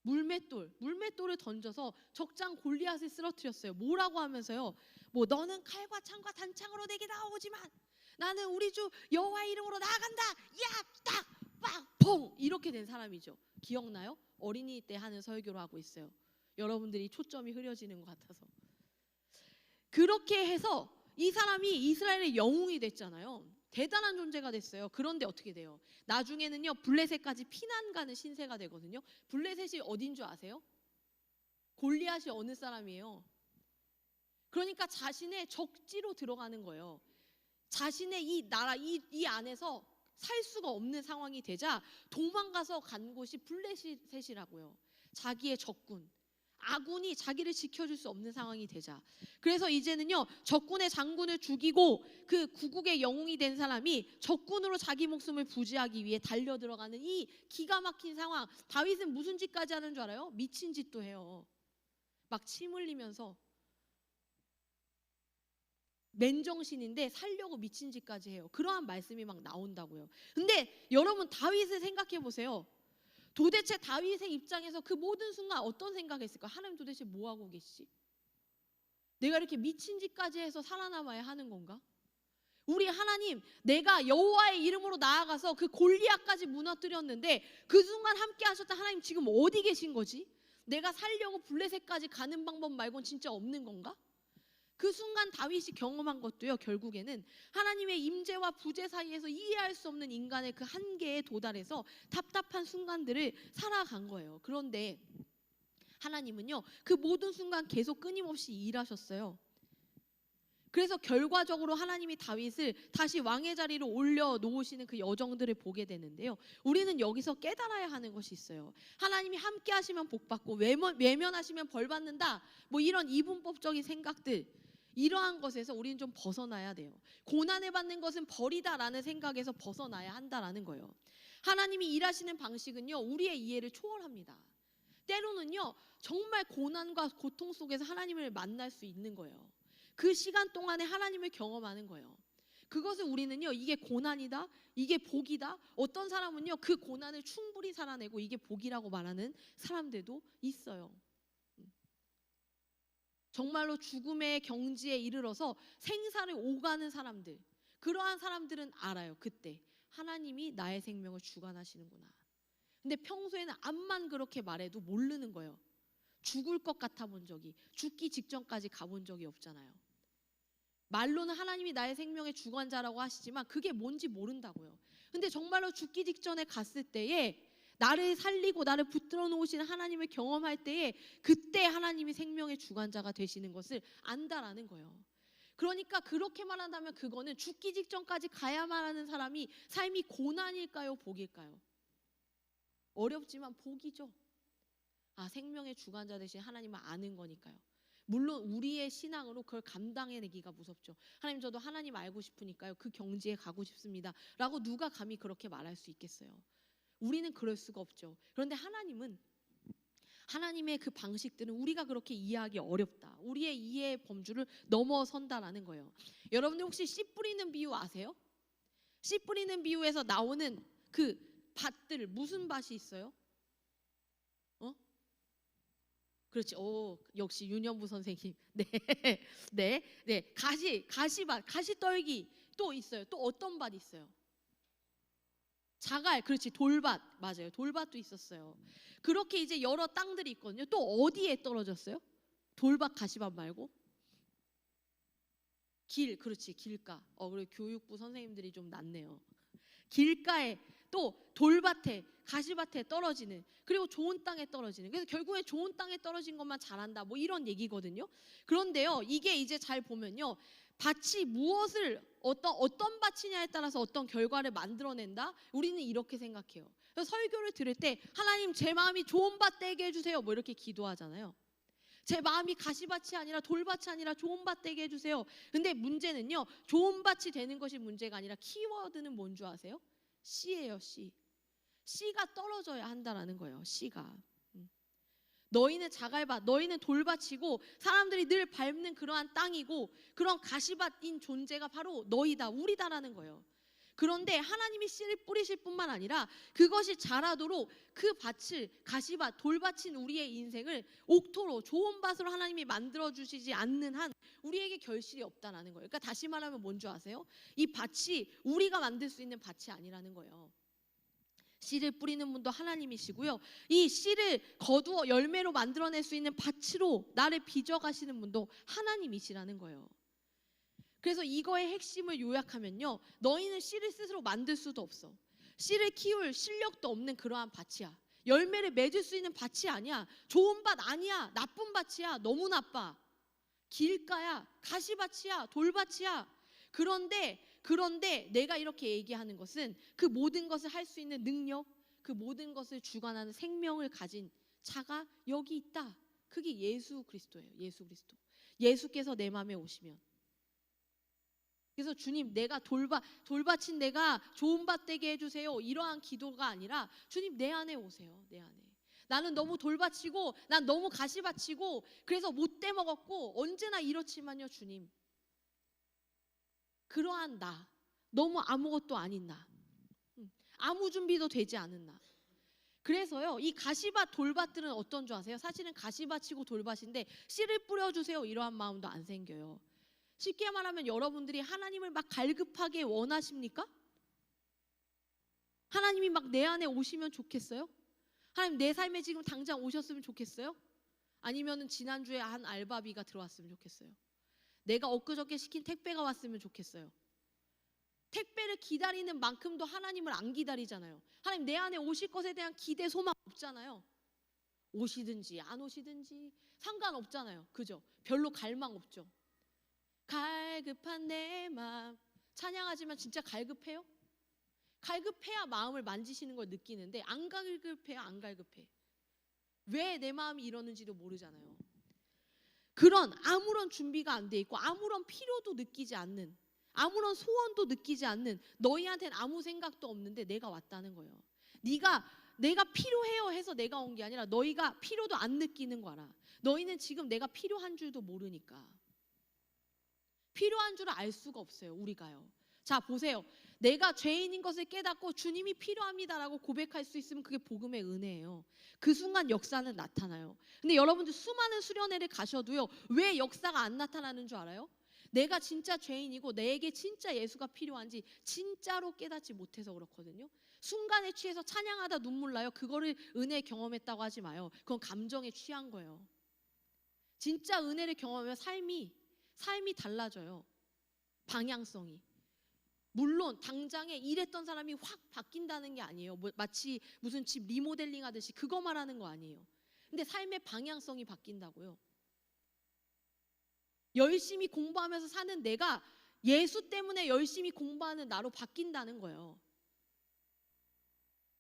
물맷돌을 던져서 적장 골리앗을 쓰러뜨렸어요. 뭐라고 하면서요? 뭐 너는 칼과 창과 단창으로 내게 나오지만 나는 우리 주 여호와의 이름으로 나아간다. 야, 딱, 빡, 퐁 이렇게 된 사람이죠. 기억나요? 어린이 때 하는 설교로 하고 있어요. 여러분들이 초점이 흐려지는 것 같아서. 그렇게 해서 이 사람이 이스라엘의 영웅이 됐잖아요. 대단한 존재가 됐어요. 그런데 어떻게 돼요? 나중에는요, 블레셋까지 피난 가는 신세가 되거든요. 블레셋이 어딘 줄 아세요? 골리앗이 어느 사람이에요? 그러니까 자신의 적지로 들어가는 거예요. 자신의 이 나라, 이 안에서 살 수가 없는 상황이 되자 도망가서 간 곳이 블레셋이라고요. 자기의 적군. 아군이 자기를 지켜줄 수 없는 상황이 되자. 그래서 이제는요, 적군의 장군을 죽이고 그 구국의 영웅이 된 사람이 적군으로 자기 목숨을 부지하기 위해 달려 들어가는 이 기가 막힌 상황. 다윗은 무슨 짓까지 하는 줄 알아요? 미친 짓도 해요. 막 침 흘리면서 맨정신인데 살려고 미친 짓까지 해요. 그러한 말씀이 막 나온다고요. 근데 여러분, 다윗을 생각해 보세요. 도대체 다윗의 입장에서 그 모든 순간 어떤 생각했을까? 하나님 도대체 뭐 하고 계시지? 내가 이렇게 미친 짓까지 해서 살아남아야 하는 건가? 우리 하나님, 내가 여호와의 이름으로 나아가서 그 골리앗까지 무너뜨렸는데 그 순간 함께 하셨던 하나님 지금 어디 계신 거지? 내가 살려고 블레셋까지 가는 방법 말고는 진짜 없는 건가? 그 순간 다윗이 경험한 것도요, 결국에는 하나님의 임재와 부재 사이에서 이해할 수 없는 인간의 그 한계에 도달해서 답답한 순간들을 살아간 거예요. 그런데 하나님은요, 그 모든 순간 계속 끊임없이 일하셨어요. 그래서 결과적으로 하나님이 다윗을 다시 왕의 자리로 올려놓으시는 그 여정들을 보게 되는데요. 우리는 여기서 깨달아야 하는 것이 있어요. 하나님이 함께 하시면 복받고 외면하시면 벌받는다, 뭐 이런 이분법적인 생각들, 이러한 것에서 우리는 좀 벗어나야 돼요. 고난을 받는 것은 벌이다라는 생각에서 벗어나야 한다라는 거예요. 하나님이 일하시는 방식은요, 우리의 이해를 초월합니다. 때로는요, 정말 고난과 고통 속에서 하나님을 만날 수 있는 거예요. 그 시간 동안에 하나님을 경험하는 거예요. 그것을 우리는요, 이게 고난이다, 이게 복이다. 어떤 사람은요, 그 고난을 충분히 살아내고 이게 복이라고 말하는 사람들도 있어요. 정말로 죽음의 경지에 이르러서 생사를 오가는 사람들, 그러한 사람들은 알아요. 그때 하나님이 나의 생명을 주관하시는구나. 근데 평소에는 암만 그렇게 말해도 모르는 거예요. 죽을 것 같아 본 적이, 죽기 직전까지 가본 적이 없잖아요. 말로는 하나님이 나의 생명의 주관자라고 하시지만 그게 뭔지 모른다고요. 근데 정말로 죽기 직전에 갔을 때에 나를 살리고 나를 붙들어 놓으시는 하나님을 경험할 때에 그때 하나님이 생명의 주관자가 되시는 것을 안다라는 거예요. 그러니까 그렇게 말한다면 그거는 죽기 직전까지 가야만 하는 사람이 삶이 고난일까요, 복일까요? 어렵지만 복이죠. 생명의 주관자 되신 하나님을 아는 거니까요. 물론 우리의 신앙으로 그걸 감당해내기가 무섭죠. 하나님, 저도 하나님 알고 싶으니까요, 그 경지에 가고 싶습니다 라고 누가 감히 그렇게 말할 수 있겠어요? 우리는 그럴 수가 없죠. 그런데 하나님의 그 방식들은 우리가 그렇게 이해하기 어렵다. 우리의 이해의 범주를 넘어선다라는 거예요. 여러분들 혹시 씨 뿌리는 비유 아세요? 씨 뿌리는 비유에서 나오는 그 밭들, 무슨 밭이 있어요? 그렇지. 역시 윤현부 선생님. 네. 가시밭, 가시떨기 또 있어요. 또 어떤 밭 있어요? 자갈, 그렇지. 돌밭, 맞아요. 돌밭도 있었어요. 그렇게 이제 여러 땅들이 있거든요. 또 어디에 떨어졌어요? 돌밭, 가시밭 말고? 그렇지. 길가. 그리고 교육부 선생님들이 좀 낫네요. 길가에 또 돌밭에, 가시밭에 떨어지는, 그리고 좋은 땅에 떨어지는. 그래서 결국에 좋은 땅에 떨어진 것만 잘한다, 뭐 이런 얘기거든요. 그런데요, 이게 이제 잘 보면요, 밭이 무엇을 어떤 밭이냐에 따라서 어떤 결과를 만들어낸다. 우리는 이렇게 생각해요. 그래서 설교를 들을 때 하나님 제 마음이 좋은 밭 되게 해주세요, 뭐 이렇게 기도하잖아요. 제 마음이 가시밭이 아니라 돌밭이 아니라 좋은 밭 되게 해주세요. 근데 문제는요, 좋은 밭이 되는 것이 문제가 아니라 키워드는 뭔 줄 아세요? 씨예요, 씨. 씨가 떨어져야 한다라는 거예요. 씨가. 너희는 자갈밭, 너희는 돌밭이고 사람들이 늘 밟는 그러한 땅이고 그런 가시밭인 존재가 바로 너희다, 우리다라는 거예요. 그런데 하나님이 씨를 뿌리실 뿐만 아니라 그것이 자라도록 그 밭을, 가시밭, 돌밭인 우리의 인생을 옥토로, 좋은 밭으로 하나님이 만들어주시지 않는 한 우리에게 결실이 없다라는 거예요. 그러니까 다시 말하면 뭔 줄 아세요? 이 밭이 우리가 만들 수 있는 밭이 아니라는 거예요. 씨를 뿌리는 분도 하나님이시고요, 이 씨를 거두어 열매로 만들어낼 수 있는 밭으로 나를 빚어가시는 분도 하나님이시라는 거예요. 그래서 이거의 핵심을 요약하면요, 너희는 씨를 스스로 만들 수도 없어. 씨를 키울 실력도 없는 그러한 밭이야. 열매를 맺을 수 있는 밭이 아니야. 좋은 밭 아니야. 나쁜 밭이야. 너무 나빠. 길가야. 가시밭이야. 돌밭이야. 그런데 내가 이렇게 얘기하는 것은 그 모든 것을 할 수 있는 능력, 그 모든 것을 주관하는 생명을 가진 자가 여기 있다. 그게 예수 그리스도예요. 예수 그리스도. 예수께서 내 마음에 오시면, 그래서 주님, 내가 돌밭인 내가 좋은 밭 되게 해주세요, 이러한 기도가 아니라 주님 내 안에 오세요. 내 안에. 나는 너무 돌밭이고 난 너무 가시밭이고 그래서 못돼 먹었고 언제나 이렇지만요, 주님, 그러한 나, 너무 아무것도 아닌 나, 아무 준비도 되지 않은 나. 그래서요, 이 가시밭 돌밭들은 어떤 줄 아세요? 사실은 가시밭이고 돌밭인데 씨를 뿌려주세요 이러한 마음도 안 생겨요. 쉽게 말하면 여러분들이 하나님을 막 갈급하게 원하십니까? 하나님이 막 내 안에 오시면 좋겠어요? 하나님 내 삶에 지금 당장 오셨으면 좋겠어요? 아니면은 지난주에 한 알바비가 들어왔으면 좋겠어요? 내가 엊그저께 시킨 택배가 왔으면 좋겠어요? 택배를 기다리는 만큼도 하나님을 안 기다리잖아요. 하나님 내 안에 오실 것에 대한 기대, 소망 없잖아요. 오시든지 안 오시든지 상관없잖아요. 그죠? 별로 갈망 없죠. 갈급한 내 마음, 찬양하지만 진짜 갈급해요? 갈급해야 마음을 만지시는 걸 느끼는데 안 갈급해요? 안 갈급해? 왜 내 마음이 이러는지도 모르잖아요. 그런 아무런 준비가 안 돼 있고 아무런 필요도 느끼지 않는, 아무런 소원도 느끼지 않는, 너희한테는 아무 생각도 없는데 내가 왔다는 거예요. 내가 필요해요 해서 내가 온 게 아니라 너희가 필요도 안 느끼는 거라. 너희는 지금 내가 필요한 줄도 모르니까. 필요한 줄을 알 수가 없어요, 우리가요. 자, 보세요. 내가 죄인인 것을 깨닫고 주님이 필요합니다라고 고백할 수 있으면 그게 복음의 은혜예요. 그 순간 역사는 나타나요. 근데 여러분들 수많은 수련회를 가셔도요, 왜 역사가 안 나타나는 줄 알아요? 내가 진짜 죄인이고 내게 진짜 예수가 필요한지 진짜로 깨닫지 못해서 그렇거든요. 순간에 취해서 찬양하다 눈물 나요. 그거를 은혜 경험했다고 하지 마요. 그건 감정에 취한 거예요. 진짜 은혜를 경험하면 삶이 달라져요. 방향성이. 물론 당장에 일했던 사람이 확 바뀐다는 게 아니에요. 마치 무슨 집 리모델링 하듯이 그거 말하는 거 아니에요. 근데 삶의 방향성이 바뀐다고요. 열심히 공부하면서 사는 내가 예수 때문에 열심히 공부하는 나로 바뀐다는 거예요.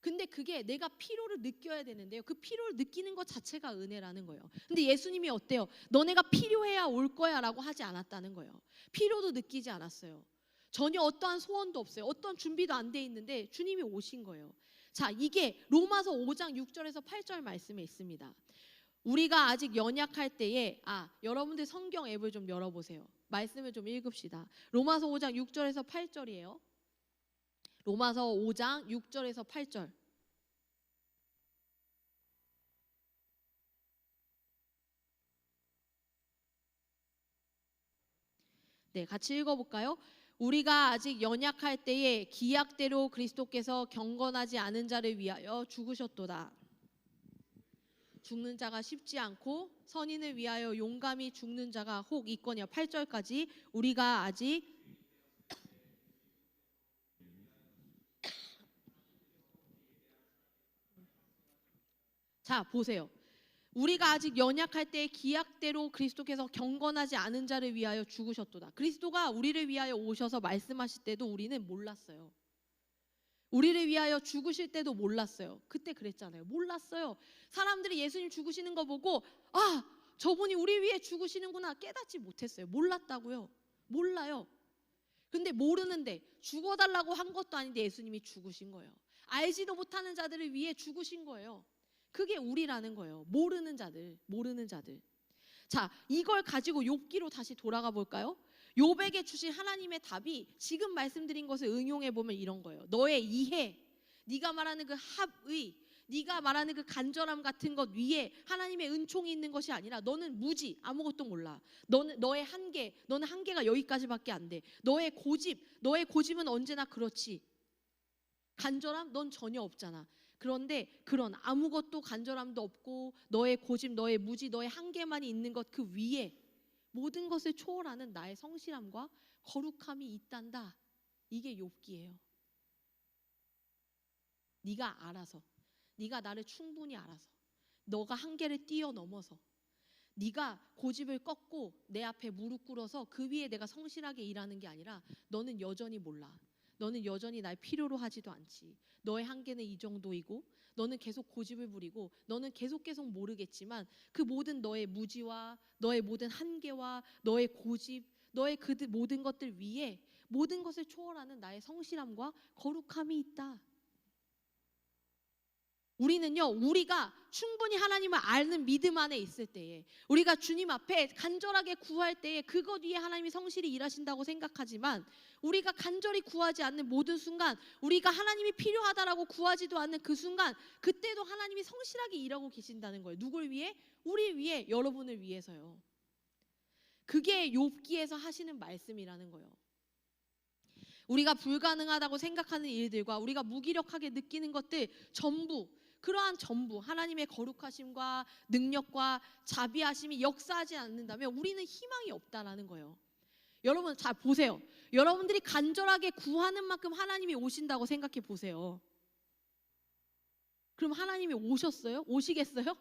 근데 그게 내가 피로를 느껴야 되는데요, 그 피로를 느끼는 것 자체가 은혜라는 거예요. 근데 예수님이 어때요? 너네가 필요해야 올 거야 라고 하지 않았다는 거예요. 피로도 느끼지 않았어요. 전혀 어떠한 소원도 없어요. 어떤 준비도 안 돼 있는데 주님이 오신 거예요. 자, 이게 로마서 5장 6절에서 8절 말씀에 있습니다. 우리가 아직 연약할 때에, 여러분들 성경 앱을 좀 열어보세요. 말씀을 좀 읽읍시다. 로마서 5장 6절에서 8절이에요. 로마서 5장 6절에서 8절. 네, 같이 읽어볼까요? 우리가 아직 연약할 때에 기약대로 그리스도께서 경건하지 않은 자를 위하여 죽으셨도다. 죽는 자가 쉽지 않고 선인을 위하여 용감히 죽는 자가 혹 있거니와. 8절까지. 우리가 아직 자, 보세요. 우리가 아직 연약할 때의 기약대로 그리스도께서 경건하지 않은 자를 위하여 죽으셨도다. 그리스도가 우리를 위하여 오셔서 말씀하실 때도 우리는 몰랐어요. 우리를 위하여 죽으실 때도 몰랐어요. 그때 그랬잖아요. 몰랐어요. 사람들이 예수님 죽으시는 거 보고 아, 저분이 우리 위해 죽으시는구나 깨닫지 못했어요. 몰랐다고요. 몰라요. 근데 모르는데 죽어달라고 한 것도 아닌데 예수님이 죽으신 거예요. 알지도 못하는 자들을 위해 죽으신 거예요. 그게 우리라는 거예요. 모르는 자들. 자, 이걸 가지고 욥기로 다시 돌아가 볼까요? 욥에게 주신 하나님의 답이 지금 말씀드린 것을 응용해 보면 이런 거예요. 너의 이해, 네가 말하는 그 합의, 네가 말하는 그 간절함 같은 것 위에 하나님의 은총이 있는 것이 아니라 너는 무지, 아무것도 몰라. 너의 한계, 너는 한계가 여기까지밖에 안 돼. 너의 고집은 언제나 그렇지. 간절함, 넌 전혀 없잖아. 그런데 그런 아무것도 간절함도 없고 너의 고집, 너의 무지, 너의 한계만이 있는 것 그 위에 모든 것을 초월하는 나의 성실함과 거룩함이 있단다. 이게 욥기예요. 네가 알아서, 네가 나를 충분히 알아서, 너가 한계를 뛰어넘어서, 네가 고집을 꺾고 내 앞에 무릎 꿇어서 그 위에 내가 성실하게 일하는 게 아니라 너는 여전히 몰라. 너는 여전히 날 필요로 하지도 않지. 너의 한계는 이 정도이고 너는 계속 고집을 부리고 너는 계속 모르겠지만 그 모든 너의 무지와 너의 모든 한계와 너의 고집, 너의 그 모든 것들 위에 모든 것을 초월하는 나의 성실함과 거룩함이 있다. 우리는요, 우리가 충분히 하나님을 아는 믿음 안에 있을 때에, 우리가 주님 앞에 간절하게 구할 때에 그것 위에 하나님이 성실히 일하신다고 생각하지만, 우리가 간절히 구하지 않는 모든 순간, 우리가 하나님이 필요하다라고 구하지도 않는 그 순간, 그때도 하나님이 성실하게 일하고 계신다는 거예요. 누굴 위해? 우리 위해, 여러분을 위해서요. 그게 욥기에서 하시는 말씀이라는 거예요. 우리가 불가능하다고 생각하는 일들과 우리가 무기력하게 느끼는 것들 그러한 전부 하나님의 거룩하심과 능력과 자비하심이 역사하지 않는다면 우리는 희망이 없다라는 거예요. 여러분 잘 보세요. 여러분들이 간절하게 구하는 만큼 하나님이 오신다고 생각해 보세요. 그럼 하나님이 오셨어요? 오시겠어요?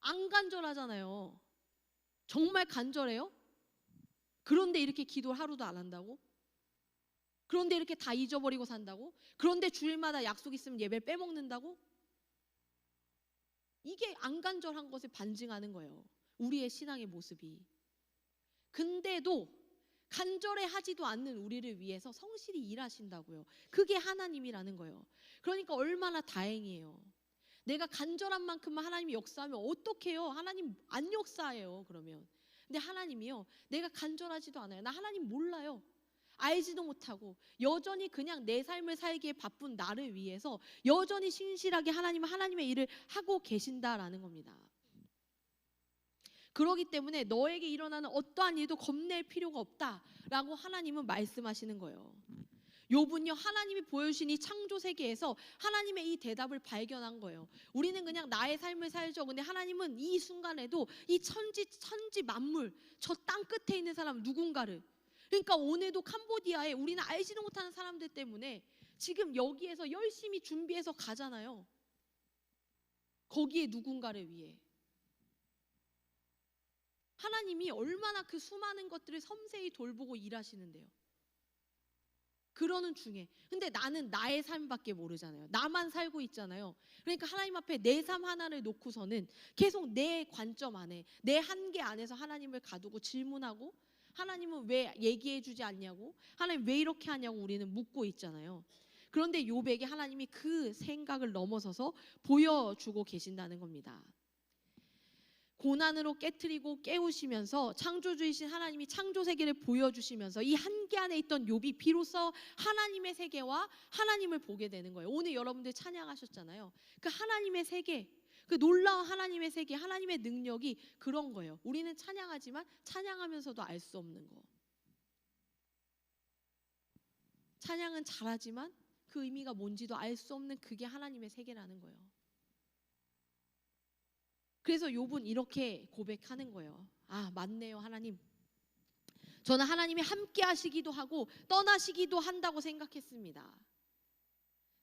안 간절하잖아요. 정말 간절해요? 그런데 이렇게 기도를 하루도 안 한다고? 그런데 이렇게 다 잊어버리고 산다고? 그런데 주일마다 약속 있으면 예배를 빼먹는다고? 이게 안 간절한 것을 반증하는 거예요. 우리의 신앙의 모습이. 근데도 간절해 하지도 않는 우리를 위해서 성실히 일하신다고요. 그게 하나님이라는 거예요. 그러니까 얼마나 다행이에요. 내가 간절한 만큼만 하나님이 역사하면 어떡해요? 하나님 안 역사해요, 그러면. 근데 하나님이요, 내가 간절하지도 않아요. 나 하나님 몰라요. 알지도 못하고 여전히 그냥 내 삶을 살기에 바쁜 나를 위해서 여전히 신실하게 하나님의 일을 하고 계신다라는 겁니다. 그렇기 때문에 너에게 일어나는 어떠한 일도 겁낼 필요가 없다라고 하나님은 말씀하시는 거예요. 욥은요, 하나님이 보여주신 이 창조 세계에서 하나님의 이 대답을 발견한 거예요. 우리는 그냥 나의 삶을 살죠. 근데 하나님은 이 순간에도 이 천지 만물, 저 땅 끝에 있는 사람 누군가를, 그러니까 오늘도 캄보디아에 우리는 알지도 못하는 사람들 때문에 지금 여기에서 열심히 준비해서 가잖아요. 거기에 누군가를 위해. 하나님이 얼마나 그 수많은 것들을 섬세히 돌보고 일하시는데요. 그러는 중에 근데 나는 나의 삶밖에 모르잖아요. 나만 살고 있잖아요. 그러니까 하나님 앞에 내 삶 하나를 놓고서는 계속 내 관점 안에, 내 한계 안에서 하나님을 가두고 질문하고, 하나님은 왜 얘기해 주지 않냐고, 하나님 왜 이렇게 하냐고 우리는 묻고 있잖아요. 그런데 욥에게 하나님이 그 생각을 넘어서서 보여주고 계신다는 겁니다. 고난으로 깨트리고 깨우시면서 창조주이신 하나님이 창조 세계를 보여주시면서 이 한계 안에 있던 욥이 비로소 하나님의 세계와 하나님을 보게 되는 거예요. 오늘 여러분들 찬양하셨잖아요. 그 하나님의 세계, 그 놀라운 하나님의 세계, 하나님의 능력이 그런 거예요. 우리는 찬양하지만 찬양하면서도 알 수 없는 거. 찬양은 잘하지만 그 의미가 뭔지도 알 수 없는 그게 하나님의 세계라는 거예요. 그래서 욥은 이렇게 고백하는 거예요. 아, 맞네요, 하나님. 저는 하나님이 함께 하시기도 하고 떠나시기도 한다고 생각했습니다.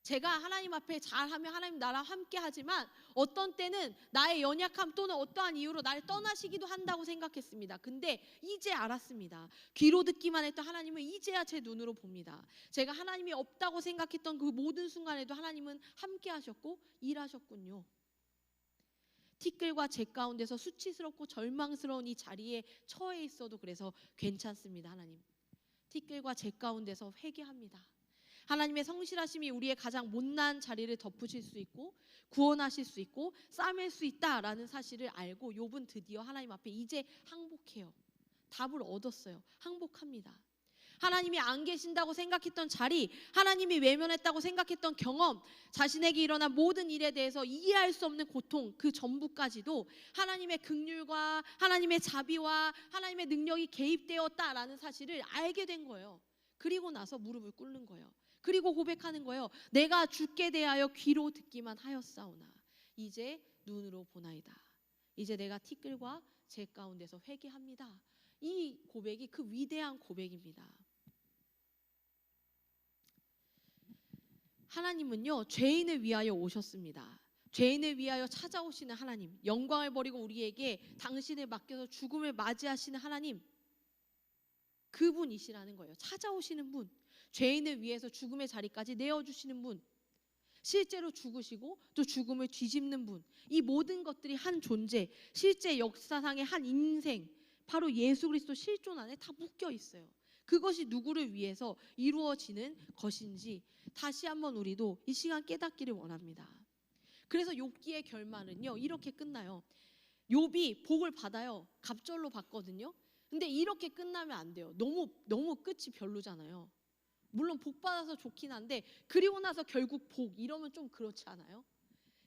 제가 하나님 앞에 잘하면 하나님 나랑 함께 하지만 어떤 때는 나의 연약함 또는 어떠한 이유로 나를 떠나시기도 한다고 생각했습니다. 근데 이제 알았습니다. 귀로 듣기만 했던 하나님은 이제야 제 눈으로 봅니다. 제가 하나님이 없다고 생각했던 그 모든 순간에도 하나님은 함께 하셨고 일하셨군요. 티끌과 재 가운데서 수치스럽고 절망스러운 이 자리에 처해 있어도 그래서 괜찮습니다. 하나님, 티끌과 재 가운데서 회개합니다. 하나님의 성실하심이 우리의 가장 못난 자리를 덮으실 수 있고 구원하실 수 있고 싸맬 수 있다라는 사실을 알고 욥은 드디어 하나님 앞에 이제 항복해요. 답을 얻었어요. 항복합니다. 하나님이 안 계신다고 생각했던 자리, 하나님이 외면했다고 생각했던 경험, 자신에게 일어난 모든 일에 대해서 이해할 수 없는 고통, 그 전부까지도 하나님의 긍휼과 하나님의 자비와 하나님의 능력이 개입되었다라는 사실을 알게 된 거예요. 그리고 나서 무릎을 꿇는 거예요. 그리고 고백하는 거예요. 내가 주께 대하여 귀로 듣기만 하였사오나 이제 눈으로 보나이다. 이제 내가 티끌과 재 가운데서 회개합니다. 이 고백이 그 위대한 고백입니다. 하나님은요, 죄인을 위하여 오셨습니다. 죄인을 위하여 찾아오시는 하나님, 영광을 버리고 우리에게 당신을 맡겨서 죽음을 맞이하시는 하나님, 그분이시라는 거예요. 찾아오시는 분, 죄인을 위해서 죽음의 자리까지 내어주시는 분, 실제로 죽으시고 또 죽음을 뒤집는 분, 이 모든 것들이 한 존재, 실제 역사상의 한 인생, 바로 예수 그리스도 실존 안에 다 묶여 있어요. 그것이 누구를 위해서 이루어지는 것인지 다시 한번 우리도 이 시간 깨닫기를 원합니다. 그래서 욥기의 결말은요, 이렇게 끝나요. 욥이 복을 받아요. 갑절로 받거든요. 근데 이렇게 끝나면 안 돼요. 너무 끝이 별로잖아요. 물론 복 받아서 좋긴 한데 그리고 나서 결국 복 이러면 좀 그렇지 않아요?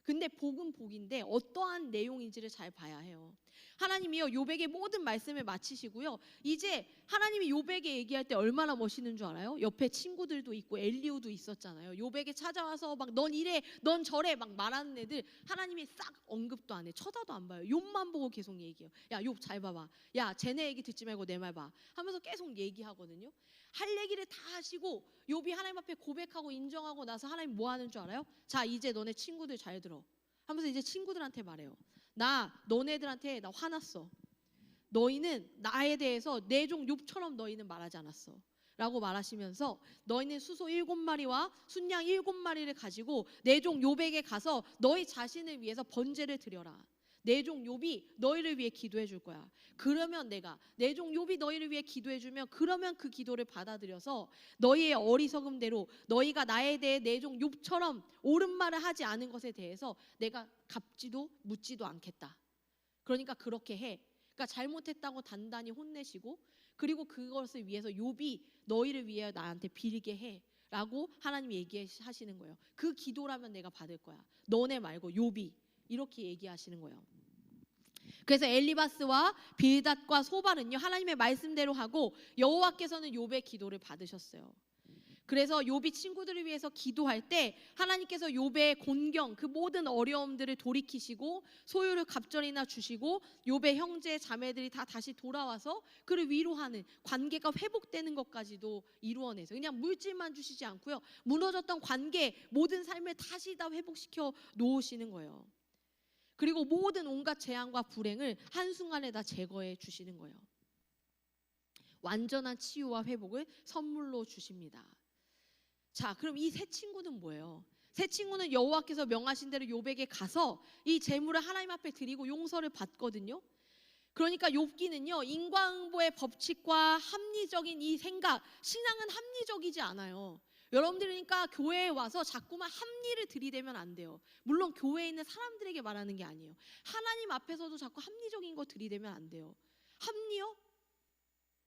근데 복은 복인데 어떠한 내용인지를 잘 봐야 해요. 하나님이요, 욥에게 모든 말씀을 마치시고요, 이제 하나님이 욥에게 얘기할 때 얼마나 멋있는 줄 알아요? 옆에 친구들도 있고 엘리후도 있었잖아요. 욥에게 찾아와서 막 넌 이래 넌 저래 막 말하는 애들 하나님이 싹 언급도 안 해. 쳐다도 안 봐요. 욥만 보고 계속 얘기해요. 야, 욥 잘 봐봐. 야, 쟤네 얘기 듣지 말고 내 말 봐 하면서 계속 얘기하거든요. 할 얘기를 다 하시고 욥이 하나님 앞에 고백하고 인정하고 나서 하나님 뭐 하는 줄 알아요? 자, 이제 너네 친구들 잘 들어 하면서 이제 친구들한테 말해요. 너네들한테 나 화났어. 너희는 나에 대해서 내 종 욥처럼 너희는 말하지 않았어 라고 말하시면서 너희는 수소 7마리와 순양 7마리를 가지고 내 종 욥에게 가서 너희 자신을 위해서 번제를 드려라. 내 종 욥이 너희를 위해 기도해 줄 거야. 그러면 내가 내 종 욥이 너희를 위해 기도해 주면 그러면 그 기도를 받아들여서 너희의 어리석음대로 너희가 나에 대해 내 종 욥처럼 옳은 말을 하지 않은 것에 대해서 내가 갚지도 묻지도 않겠다. 그러니까 그렇게 해. 그러니까 잘못했다고 단단히 혼내시고 그리고 그것을 위해서 욥이 너희를 위해 나한테 빌게 해 라고 하나님이 얘기하시는 거예요. 그 기도라면 내가 받을 거야. 너네 말고 욥이. 이렇게 얘기하시는 거예요. 그래서 엘리바스와 빌닷과 소발은요, 하나님의 말씀대로 하고 여호와께서는 욥의 기도를 받으셨어요. 그래서 욥이 친구들을 위해서 기도할 때 하나님께서 욥의 곤경, 그 모든 어려움들을 돌이키시고 소유를 갑절이나 주시고 욥의 형제 자매들이 다 다시 돌아와서 그를 위로하는 관계가 회복되는 것까지도 이루어내서 그냥 물질만 주시지 않고요, 무너졌던 관계, 모든 삶을 다시 다 회복시켜 놓으시는 거예요. 그리고 모든 온갖 재앙과 불행을 한순간에 다 제거해 주시는 거예요. 완전한 치유와 회복을 선물로 주십니다. 자, 그럼 이 세 친구는 뭐예요? 세 친구는 여호와께서 명하신 대로 욥에게 가서 이 재물을 하나님 앞에 드리고 용서를 받거든요. 그러니까 욥기는요, 인과응보의 법칙과 합리적인 이 생각, 신앙은 합리적이지 않아요. 여러분들 그러니까 교회에 와서 자꾸만 합리를 들이대면 안 돼요. 물론 교회에 있는 사람들에게 말하는 게 아니에요. 하나님 앞에서도 자꾸 합리적인 거 들이대면 안 돼요. 합리요?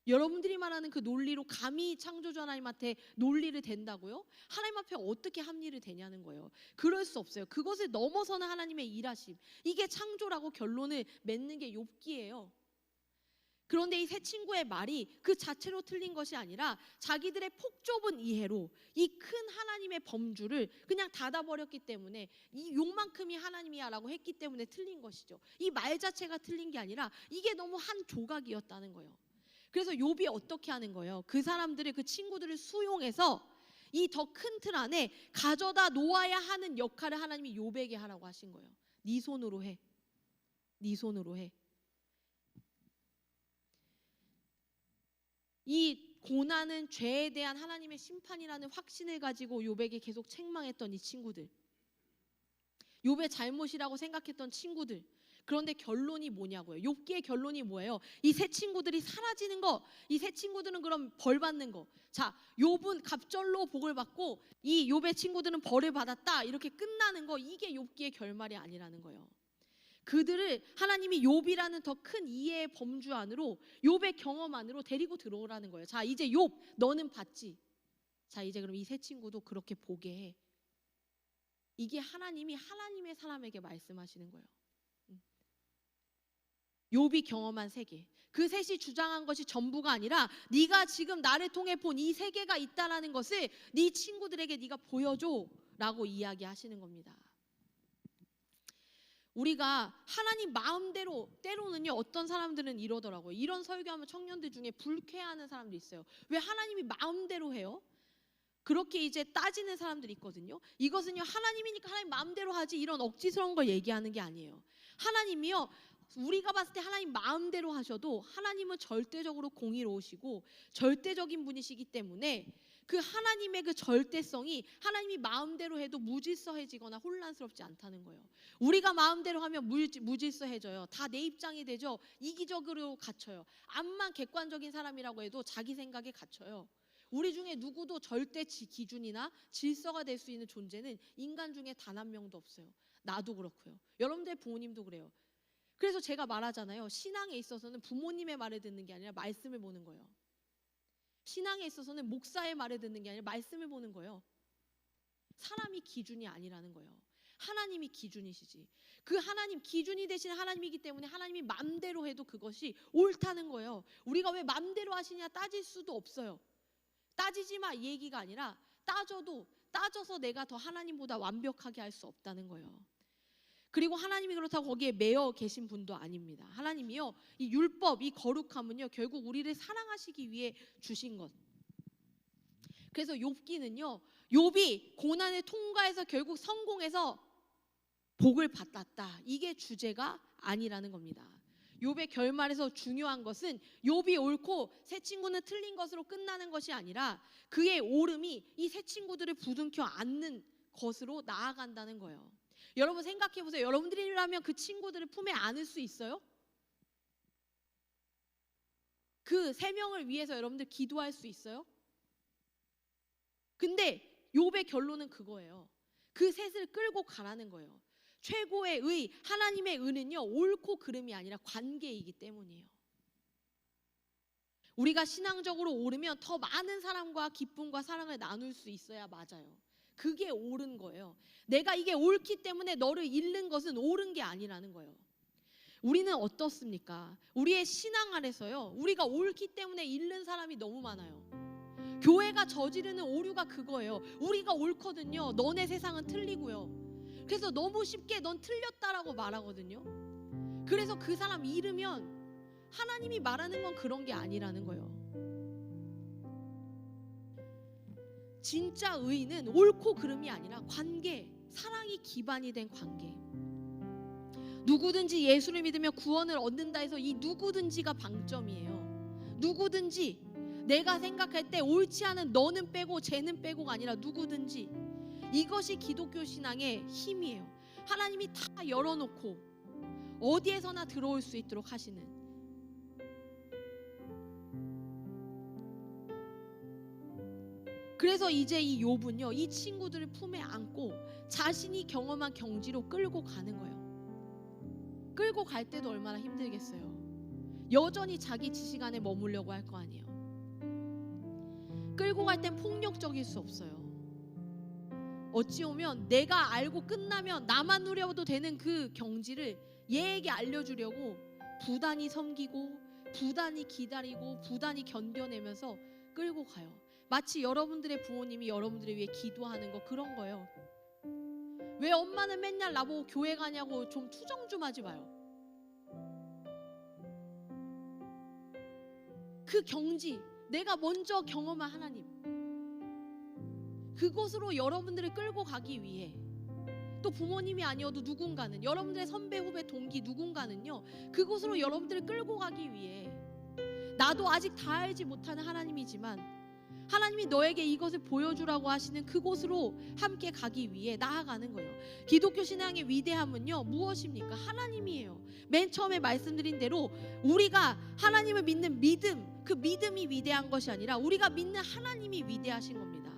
여러분들이 말하는 그 논리로 감히 창조주 하나님한테 논리를 댄다고요? 하나님 앞에 어떻게 합리를 대냐는 거예요. 그럴 수 없어요. 그것을 넘어서는 하나님의 일하심, 이게 창조라고 결론을 맺는 게 욥기예요. 그런데 이 세 친구의 말이 그 자체로 틀린 것이 아니라 자기들의 폭좁은 이해로 이 큰 하나님의 범주를 그냥 닫아버렸기 때문에 이 욕만큼이 하나님이야 라고 했기 때문에 틀린 것이죠. 이 말 자체가 틀린 게 아니라 이게 너무 한 조각이었다는 거예요. 그래서 욥이 어떻게 하는 거예요? 그 사람들을, 그 친구들을 수용해서 이 더 큰 틀 안에 가져다 놓아야 하는 역할을 하나님이 욥에게 하라고 하신 거예요. 네 손으로 해. 네 손으로 해. 이 고난은 죄에 대한 하나님의 심판이라는 확신을 가지고 욥에게 계속 책망했던 이 친구들, 욥의 잘못이라고 생각했던 친구들. 그런데 결론이 뭐냐고요. 욥기의 결론이 뭐예요? 이 세 친구들이 사라지는 거, 이 세 친구들은 그럼 벌 받는 거. 자, 욥은 갑절로 복을 받고 이 욥의 친구들은 벌을 받았다, 이렇게 끝나는 거, 이게 욥기의 결말이 아니라는 거예요. 그들을 하나님이 욥이라는 더 큰 이해의 범주 안으로, 욥의 경험 안으로 데리고 들어오라는 거예요. 자, 이제 욥, 너는 봤지? 자, 이제 그럼 이 세 친구도 그렇게 보게 해. 이게 하나님이 하나님의 사람에게 말씀하시는 거예요. 욥이 경험한 세계, 그 셋이 주장한 것이 전부가 아니라 네가 지금 나를 통해 본 이 세계가 있다라는 것을 네 친구들에게 네가 보여줘 라고 이야기하시는 겁니다. 우리가 하나님 마음대로, 때로는요 어떤 사람들은 이러더라고요. 이런 설교하면 청년들 중에 불쾌해하는 사람도 있어요. 왜 하나님이 마음대로 해요? 그렇게 이제 따지는 사람들이 있거든요. 이것은요 하나님이니까 하나님 마음대로 하지, 이런 억지스러운 걸 얘기하는 게 아니에요. 하나님이요, 우리가 봤을 때 하나님 마음대로 하셔도 하나님은 절대적으로 공의로우시고 절대적인 분이시기 때문에 그 하나님의 그 절대성이 하나님이 마음대로 해도 무질서해지거나 혼란스럽지 않다는 거예요. 우리가 마음대로 하면 무질서해져요. 다 내 입장이 되죠. 이기적으로 갇혀요. 암만 객관적인 사람이라고 해도 자기 생각에 갇혀요. 우리 중에 누구도 절대 기준이나 질서가 될 수 있는 존재는 인간 중에 단 한 명도 없어요. 나도 그렇고요. 여러분들의 부모님도 그래요. 그래서 제가 말하잖아요. 신앙에 있어서는 부모님의 말을 듣는 게 아니라 말씀을 보는 거예요. 신앙에 있어서는 목사의 말을 듣는 게 아니라 말씀을 보는 거예요. 사람이 기준이 아니라는 거예요. 하나님이 기준이시지. 그 하나님, 기준이 되신 하나님이기 때문에 하나님이 맘대로 해도 그것이 옳다는 거예요. 우리가 왜 맘대로 하시냐 따질 수도 없어요. 따지지 마, 이 얘기가 아니라 따져서 내가 더 하나님보다 완벽하게 할 수 없다는 거예요. 그리고 하나님이 그렇다고 거기에 매여 계신 분도 아닙니다. 하나님이요, 이 율법, 이 거룩함은요 결국 우리를 사랑하시기 위해 주신 것. 그래서 욥기는요, 욥이 고난을 통과해서 결국 성공해서 복을 받았다, 이게 주제가 아니라는 겁니다. 욥의 결말에서 중요한 것은 욥이 옳고 세 친구는 틀린 것으로 끝나는 것이 아니라 그의 옳음이 이 세 친구들을 부둥켜 안는 것으로 나아간다는 거예요. 여러분 생각해 보세요. 여러분들이라면 그 친구들을 품에 안을 수 있어요? 그 세 명을 위해서 여러분들 기도할 수 있어요? 근데 욥의 결론은 그거예요. 그 셋을 끌고 가라는 거예요. 최고의 의, 하나님의 의는요 옳고 그름이 아니라 관계이기 때문이에요. 우리가 신앙적으로 오르면 더 많은 사람과 기쁨과 사랑을 나눌 수 있어야 맞아요. 그게 옳은 거예요. 내가 이게 옳기 때문에 너를 잃는 것은 옳은 게 아니라는 거예요. 우리는 어떻습니까? 우리의 신앙 안에서요, 우리가 옳기 때문에 잃는 사람이 너무 많아요. 교회가 저지르는 오류가 그거예요. 우리가 옳거든요. 너네 세상은 틀리고요. 그래서 너무 쉽게 넌 틀렸다라고 말하거든요. 그래서 그 사람 잃으면 하나님이 말하는 건 그런 게 아니라는 거예요. 진짜 의는 옳고 그름이 아니라 관계, 사랑이 기반이 된 관계. 누구든지 예수를 믿으며 구원을 얻는다 해서 이 누구든지가 방점이에요. 누구든지, 내가 생각할 때 옳지 않은 너는 빼고 쟤는 빼고가 아니라 누구든지. 이것이 기독교 신앙의 힘이에요. 하나님이 다 열어놓고 어디에서나 들어올 수 있도록 하시는. 그래서 이제 이 욥은요, 이 친구들을 품에 안고 자신이 경험한 경지로 끌고 가는 거예요. 끌고 갈 때도 얼마나 힘들겠어요. 여전히 자기 지식 안에 머물려고 할 거 아니에요. 끌고 갈 땐 폭력적일 수 없어요. 어찌 보면 내가 알고 끝나면 나만 누려도 되는 그 경지를 얘에게 알려주려고 부단히 섬기고 부단히 기다리고 부단히 견뎌내면서 끌고 가요. 마치 여러분들의 부모님이 여러분들을 위해 기도하는 거, 그런 거예요. 왜 엄마는 맨날 나보고 교회 가냐고 좀 투정 좀 하지 마요. 그 경지, 내가 먼저 경험한 하나님, 그곳으로 여러분들을 끌고 가기 위해, 또 부모님이 아니어도 누군가는, 여러분들의 선배, 후배, 동기 누군가는요, 그곳으로 여러분들을 끌고 가기 위해, 나도 아직 다 알지 못하는 하나님이지만 하나님이 너에게 이것을 보여주라고 하시는 그곳으로 함께 가기 위해 나아가는 거예요. 기독교 신앙의 위대함은요, 무엇입니까? 하나님이에요. 맨 처음에 말씀드린 대로 우리가 하나님을 믿는 믿음, 그 믿음이 위대한 것이 아니라 우리가 믿는 하나님이 위대하신 겁니다.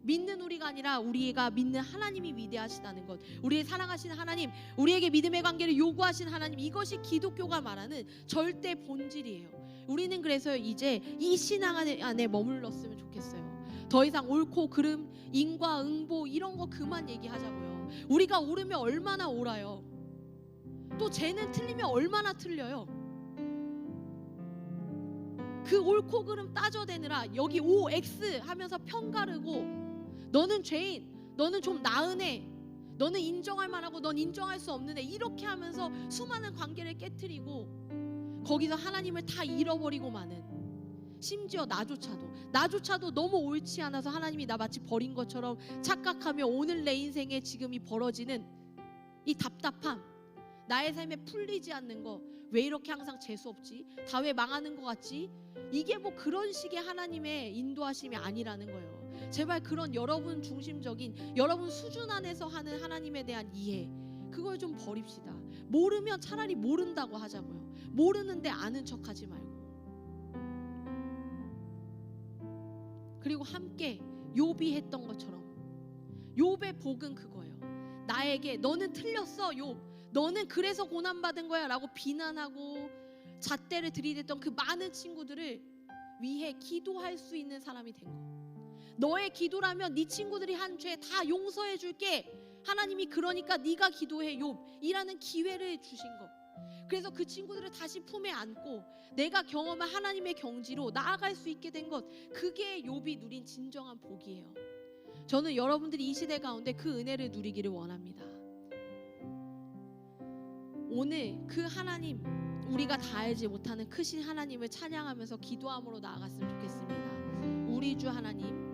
믿는 우리가 아니라 우리가 믿는 하나님이 위대하시다는 것, 우리의 사랑하시는 하나님, 우리에게 믿음의 관계를 요구하신 하나님, 이것이 기독교가 말하는 절대 본질이에요. 우리는 그래서 이제 이 신앙 안에 머물렀으면 좋겠어요. 더 이상 옳고 그름, 인과 응보 이런 거 그만 얘기하자고요. 우리가 옳으면 얼마나 옳아요. 또 쟤는 틀리면 얼마나 틀려요. 그 옳고 그름 따져대느라 여기 O, X 하면서 편가르고, 너는 죄인, 너는 좀 나은 애, 너는 인정할 만하고 넌 인정할 수 없는 애, 이렇게 하면서 수많은 관계를 깨트리고 거기서 하나님을 다 잃어버리고 마는, 심지어 나조차도 너무 옳지 않아서 하나님이 나 마치 버린 것처럼 착각하며 오늘 내 인생에 지금이 벌어지는 이 답답함, 나의 삶에 풀리지 않는 거, 왜 이렇게 항상 재수 없지? 다 왜 망하는 것 같지? 이게 뭐 그런 식의 하나님의 인도하심이 아니라는 거예요. 제발 그런 여러분 중심적인, 여러분 수준 안에서 하는 하나님에 대한 이해, 그걸 좀 버립시다. 모르면 차라리 모른다고 하자고요. 모르는데 아는 척하지 말고. 그리고 함께 욥이 했던 것처럼, 욥의 복은 그거예요. 나에게 너는 틀렸어 욥, 너는 그래서 고난받은 거야 라고 비난하고 잣대를 들이댔던 그 많은 친구들을 위해 기도할 수 있는 사람이 된 거. 너의 기도라면 네 친구들이 한 죄 다 용서해 줄게, 하나님이 그러니까 네가 기도해 욥이라는 기회를 주신 거. 그래서 그 친구들을 다시 품에 안고 내가 경험한 하나님의 경지로 나아갈 수 있게 된 것, 그게 욥이 누린 진정한 복이에요. 저는 여러분들이 이 시대 가운데 그 은혜를 누리기를 원합니다. 오늘 그 하나님, 우리가 다 알지 못하는 크신 하나님을 찬양하면서 기도함으로 나아갔으면 좋겠습니다. 우리 주 하나님,